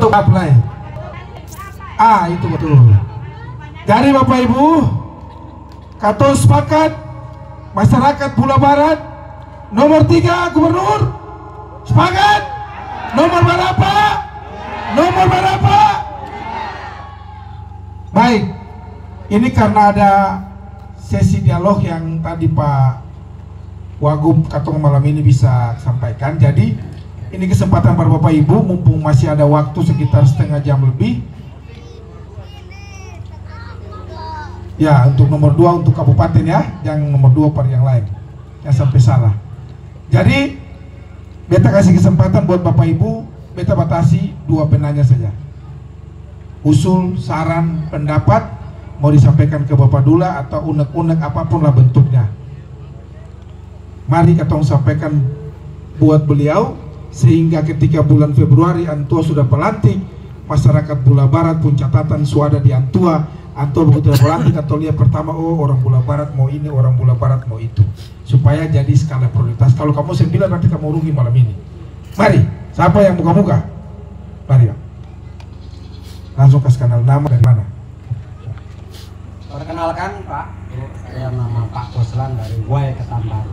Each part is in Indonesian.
untuk apply. Itu betul. Jadi Bapak Ibu, kata sepakat masyarakat Pulau Barat nomor 3 gubernur sepakat. Nomor berapa? Nomor berapa? Baik, ini karena ada sesi dialog yang tadi Pak Wagub Katong malam ini bisa sampaikan. Jadi ini kesempatan para Bapak Ibu, mumpung masih ada waktu sekitar setengah jam lebih. Ya, untuk nomor 2 untuk kabupaten ya, yang nomor 2 per yang lain. Yang sampai salah. Jadi, beta kasih kesempatan buat Bapak Ibu, beta batasi 2 penanya saja. Usul, saran, pendapat, mau disampaikan ke Bapak Dula atau unek-unek apapun lah bentuknya. Mari kita sampaikan buat beliau, sehingga ketika bulan Februari Antua sudah pelantik, masyarakat Pulau Barat pun catatan suada di Antua. Antua begitu pelantik atau lihat pertama, oh orang Pulau Barat mau ini, orang Pulau Barat mau itu, supaya jadi skala prioritas. Kalau kamu 9 nanti kamu rugi malam ini. Mari, siapa yang muka-muka? Mari, Pak. Langsung kasih kenal nama dan mana. Perkenalkan Pak, saya nama Pak Goslan dari Wai Ketambaru.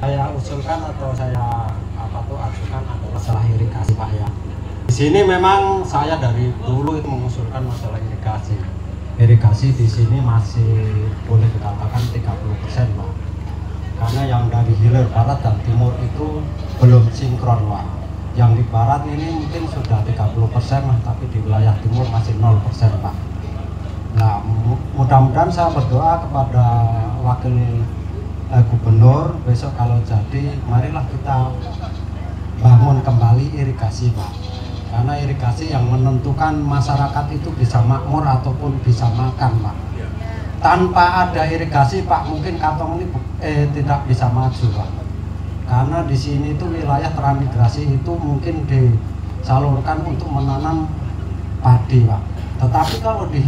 Saya usulkan atau saya ajukan adalah masalah irigasi Pak ya. Di sini memang saya dari dulu itu mengusulkan masalah irigasi. Irigasi di sini masih boleh dikatakan 30% Pak. Karena yang dari hilir barat dan timur itu belum sinkron Pak. Yang di barat ini mungkin sudah 30% lah, tapi di wilayah timur masih 0% Pak. Nah, mudah-mudahan saya berdoa kepada wakil gubernur besok kalau jadi, marilah kita bangun kembali irigasi Pak. Karena irigasi yang menentukan masyarakat itu bisa makmur ataupun bisa makan Pak. Tanpa ada irigasi Pak, mungkin Katong ini tidak bisa maju Pak. Karena di sini itu wilayah transmigrasi itu mungkin disalurkan untuk menanam padi Pak. Tetapi kalau di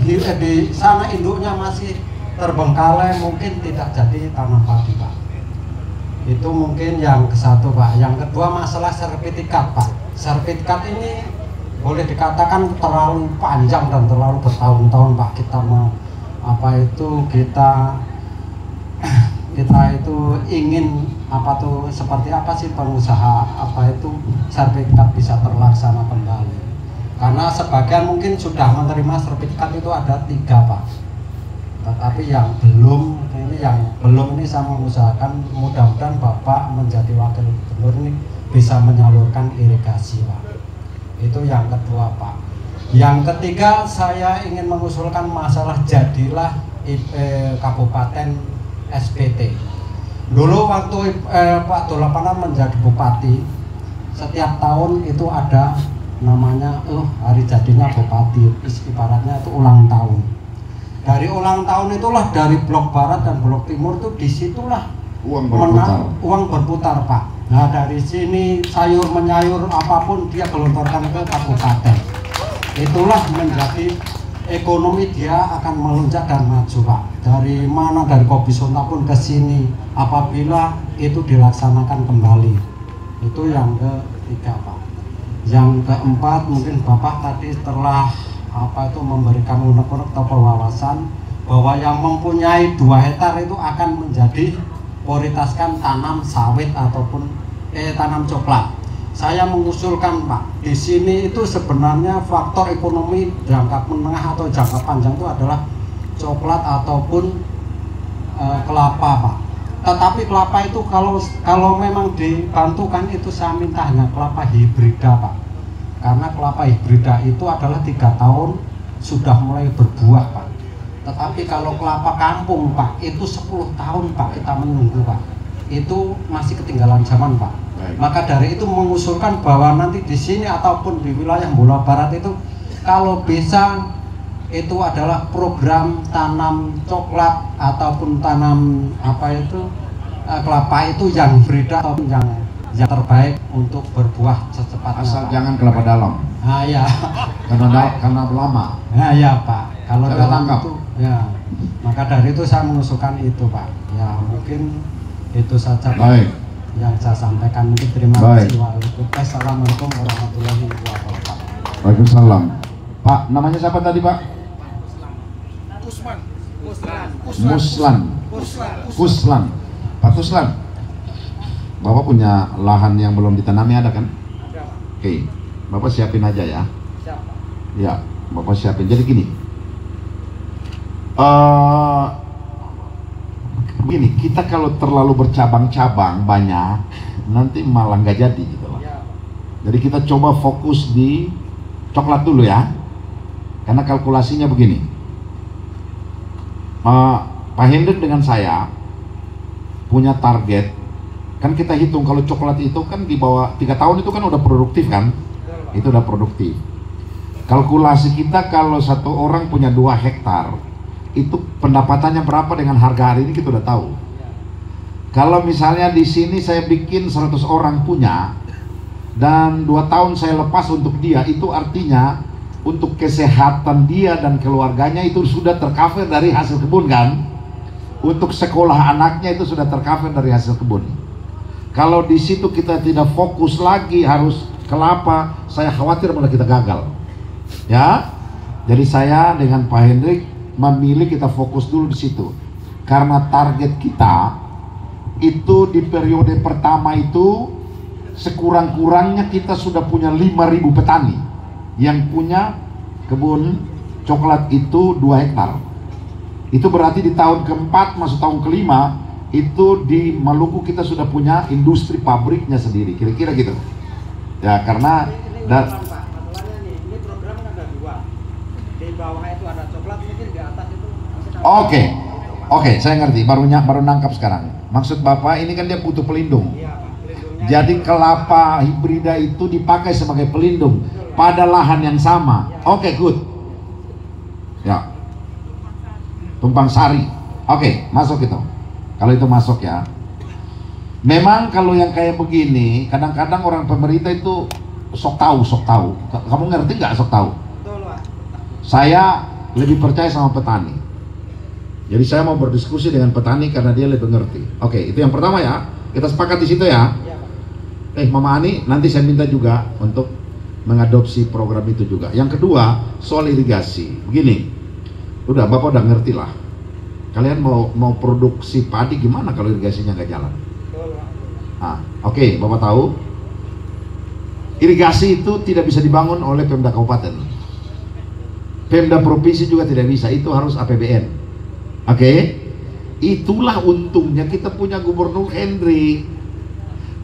sana induknya masih terbengkalai, mungkin tidak jadi tanam padi Pak. Itu mungkin yang ke-1 Pak. Yang kedua masalah sertifikat Pak. Sertifikat ini boleh dikatakan terlalu panjang dan terlalu bertahun-tahun Pak. Kita itu ingin seperti apa sih pengusaha sertifikat bisa terlaksana kembali. Karena sebagian mungkin sudah menerima sertifikat itu ada 3 Pak. Tetapi yang belum ini saya mengusahakan, mudah-mudahan Bapak menjadi wakil gubernur ini bisa menyalurkan irigasi Pak. Itu yang kedua Pak. Yang ketiga saya ingin mengusulkan masalah jadilah Kabupaten SPT. Dulu waktu Pak Dolapanan menjadi bupati, setiap tahun itu ada namanya hari jadinya bupati, ibaratnya itu ulang tahun. Dari ulang tahun itulah dari blok barat dan blok timur itu disitulah uang berputar Pak. Nah dari sini sayur menyayur apapun dia gelontorkan ke kabupaten. Itulah menjadi ekonomi dia akan melonjak dan maju Pak. Dari mana, dari Kopi Sonta pun ke sini apabila itu dilaksanakan kembali. Itu yang ketiga Pak. Yang keempat mungkin Bapak tadi telah memberikan unek-unek atau wawasan bahwa yang mempunyai 2 hektar itu akan menjadi prioritaskan tanam sawit ataupun tanam coklat. Saya mengusulkan Pak, di sini itu sebenarnya faktor ekonomi jangka menengah atau jangka panjang itu adalah coklat ataupun kelapa Pak. Tetapi kelapa itu kalau memang dibantukan itu saya minta hanya kelapa hibrida Pak. Karena kelapa hibrida itu adalah 3 tahun sudah mulai berbuah Pak. Tetapi kalau kelapa kampung Pak, itu 10 tahun Pak kita menunggu Pak. Itu masih ketinggalan zaman Pak. Baik. Maka dari itu mengusulkan bahwa nanti di sini ataupun di wilayah Pulau Barat itu kalau bisa itu adalah program tanam coklat ataupun tanam kelapa itu yang hibrida ataupun yang terbaik untuk berbuah secepatnya. Asal Pak. Jangan kelapa dalam. Ah ya. Karena lama. Nah ya Pak. Kalau saya dalam tangkap. itu ya. Maka dari itu saya mengusulkan itu Pak. Ya mungkin itu saja Pak. Baik. Yang saya sampaikan. Mungkin terima Baik. kasih. Assalamualaikum warahmatullahi wabarakatuh. Waalaikumsalam. Pak, namanya siapa tadi Pak? Kuslan. Pak Kuslan. Bapak punya lahan yang belum ditanami ada kan? Ada, Pak. Oke, Bapak siapin aja ya. Siap, Pak. Ya, Bapak siapin. Jadi gini, begini, kita kalau terlalu bercabang-cabang banyak, nanti malah nggak jadi gitu loh. Ya, Pak. Jadi kita coba fokus di coklat dulu ya, karena kalkulasinya begini. Pak Hendrik dengan saya punya target, kan kita hitung kalau coklat itu kan di bawah 3 tahun itu kan udah produktif kan? Betul, Pak. Itu udah produktif. Kalkulasi kita kalau satu orang punya 2 hektar, itu pendapatannya berapa dengan harga hari ini kita udah tahu. Ya. Kalau misalnya di sini saya bikin 100 orang punya dan 2 tahun saya lepas untuk dia, itu artinya untuk kesehatan dia dan keluarganya itu sudah tercover dari hasil kebun kan? Untuk sekolah anaknya itu sudah tercover dari hasil kebun. Kalau di situ kita tidak fokus lagi harus kelapa, saya khawatir malah kita gagal. Ya, jadi saya dengan Pak Hendrik memilih kita fokus dulu di situ. Karena target kita itu di periode pertama itu sekurang-kurangnya kita sudah punya 5.000 petani yang punya kebun coklat itu 2 hektar. Itu berarti di tahun keempat masuk tahun kelima itu di Maluku kita sudah punya industri pabriknya sendiri, kira-kira gitu. Ya karena Ini urusan, Pak. Masalahnya nih, ini program kan ada 2. Di bawah itu ada coklat, mungkin di atas itu nanti Oke, saya ngerti. Baru nangkap sekarang. Maksud Bapak ini kan dia butuh pelindung. Iya, Pak. Pelindungnya Jadi kelapa hibrida itu dipakai sebagai pelindung pada lahan yang sama. Oke, good. Ya. Tumpang Sari. Oke, masuk itu. Kalau itu masuk ya. Memang kalau yang kayak begini, kadang-kadang orang pemerintah itu sok tahu. Kamu ngerti nggak sok tahu? betul, Pak. Saya lebih percaya sama petani. Jadi saya mau berdiskusi dengan petani karena dia lebih ngerti. Oke, itu yang pertama ya. Kita sepakat di situ ya. Iya, Pak. Mama Ani, nanti saya minta juga untuk mengadopsi program itu juga. Yang kedua, soal irigasi. Begini, udah Bapak udah ngerti lah. Kalian mau produksi padi gimana kalau irigasinya nggak jalan? Betul, Pak. Oke, Bapak tahu. Irigasi itu tidak bisa dibangun oleh Pemda Kabupaten. Pemda Provinsi juga tidak bisa, itu harus APBN. Oke, itulah untungnya kita punya Gubernur Hendrik.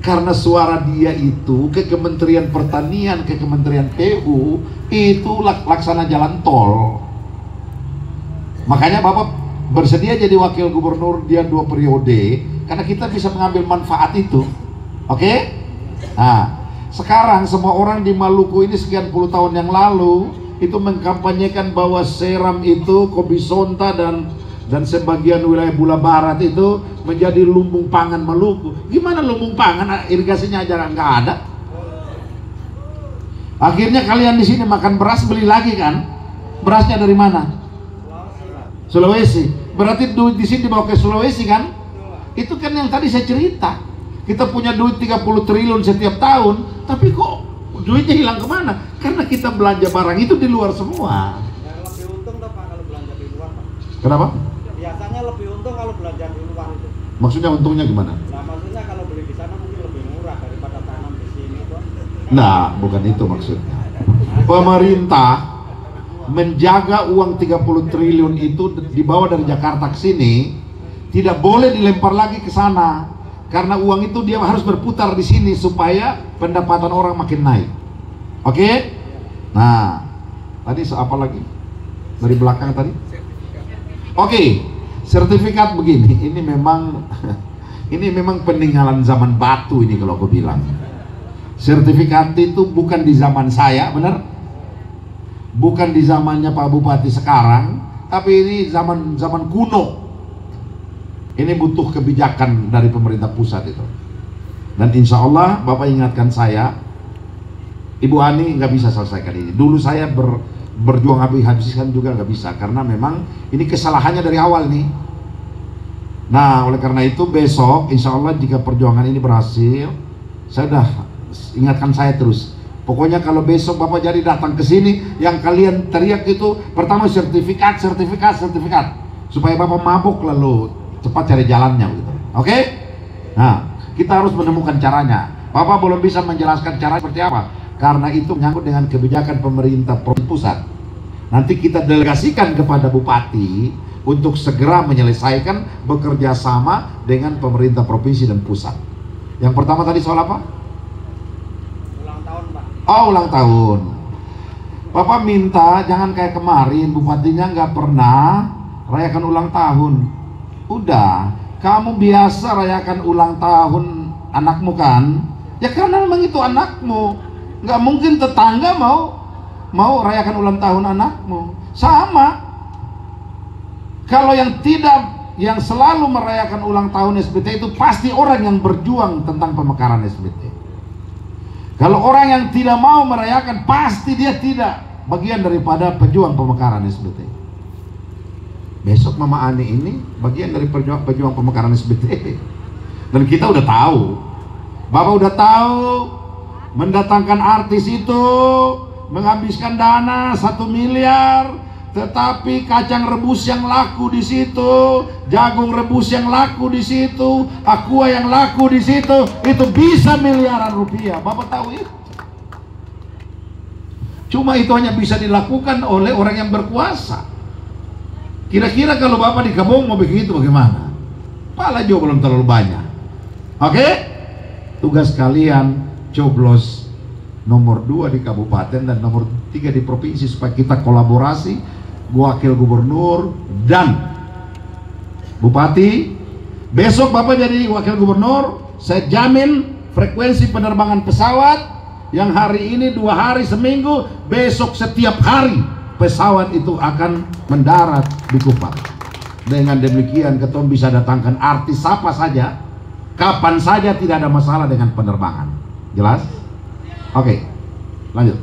Karena suara dia itu ke Kementerian Pertanian, ke Kementerian PU, itu laksana jalan tol. Makanya Bapak bersedia jadi wakil gubernur dia 2 periode, karena kita bisa mengambil manfaat itu. Oke? Nah, sekarang semua orang di Maluku ini sekian puluh tahun yang lalu itu mengkampanyekan bahwa Seram itu, Kobisonta dan sebagian wilayah Bula Barat itu menjadi lumbung pangan Maluku. Gimana lumbung pangan? Irigasinya aja nggak ada. Akhirnya kalian di sini makan beras beli lagi kan? Berasnya dari mana? Sulawesi. Berarti duit di sini dibawa ke Sulawesi kan? Itu kan yang tadi saya cerita. Kita punya duit 30 triliun setiap tahun, tapi kok duitnya hilang kemana? Karena kita belanja barang itu di luar semua. Yang lebih untung tuh, Pak, kalau belanja di luar, Pak. Kenapa? Biasanya lebih untung kalau belanja di luar itu. Maksudnya untungnya gimana? Nah, maksudnya kalau beli di sana mungkin lebih murah daripada tanam di sini, Pak. Nah, bukan itu maksudnya. Pemerintah menjaga uang 30 triliun itu dibawa dari Jakarta ke sini, tidak boleh dilempar lagi ke sana. Karena uang itu dia harus berputar di sini supaya pendapatan orang makin naik. Oke? Nah, tadi apa lagi? Dari belakang tadi? Oke, sertifikat begini. Ini memang peninggalan zaman batu ini kalau aku bilang. Sertifikat itu bukan di zaman saya, benar? Bukan di zamannya Pak Bupati sekarang, tapi ini zaman kuno. Ini butuh kebijakan dari pemerintah pusat itu. Dan insya Allah Bapak ingatkan saya, Ibu Ani nggak bisa selesaikan ini. Dulu saya berjuang habis-habisan juga nggak bisa, karena memang ini kesalahannya dari awal nih. Nah, oleh karena itu besok insya Allah jika perjuangan ini berhasil, saya udah ingatkan saya terus, Pokoknya kalau besok Bapak jadi datang ke sini, yang kalian teriak itu pertama sertifikat, supaya Bapak mabuk lalu cepat cari jalannya gitu. Oke? Nah, kita harus menemukan caranya. Bapak belum bisa menjelaskan cara seperti apa, karena itu menyangkut dengan kebijakan pemerintah pusat. Nanti kita delegasikan kepada Bupati untuk segera menyelesaikan bekerja sama dengan pemerintah provinsi dan pusat. Yang pertama tadi soal apa? Ulang tahun, Pak. Oh, ulang tahun. Bapak minta jangan kayak kemarin, bupatinya nggak pernah rayakan ulang tahun. Udah, kamu biasa rayakan ulang tahun anakmu kan? Ya karena memang itu anakmu. Nggak mungkin tetangga mau rayakan ulang tahun anakmu. Sama. Kalau yang selalu merayakan ulang tahun SBT itu pasti orang yang berjuang tentang pemekaran SBT. Kalau orang yang tidak mau merayakan, pasti dia tidak bagian daripada pejuang pemekaran SBT. Besok Mama Ani ini bagian dari pejuang pemekaran SBT. Dan kita udah tahu, Bapak udah tahu mendatangkan artis itu menghabiskan dana 1 miliar. Tetapi kacang rebus yang laku di situ, jagung rebus yang laku di situ, aqua yang laku di situ, itu bisa miliaran rupiah. Bapak tahu itu? Cuma itu hanya bisa dilakukan oleh orang yang berkuasa. Kira-kira kalau Bapak di Kabong mau begitu bagaimana? Pala juga belum terlalu banyak. Oke? Tugas kalian coblos nomor 2 di kabupaten dan nomor 3 di provinsi supaya kita kolaborasi. Wakil gubernur dan bupati. Besok Bapak jadi wakil gubernur, saya jamin frekuensi penerbangan pesawat yang hari ini 2 hari seminggu, besok setiap hari pesawat itu akan mendarat di Kupang. Dengan demikian ketum bisa datangkan artis siapa saja, kapan saja, tidak ada masalah dengan penerbangan. Jelas? Oke, lanjut.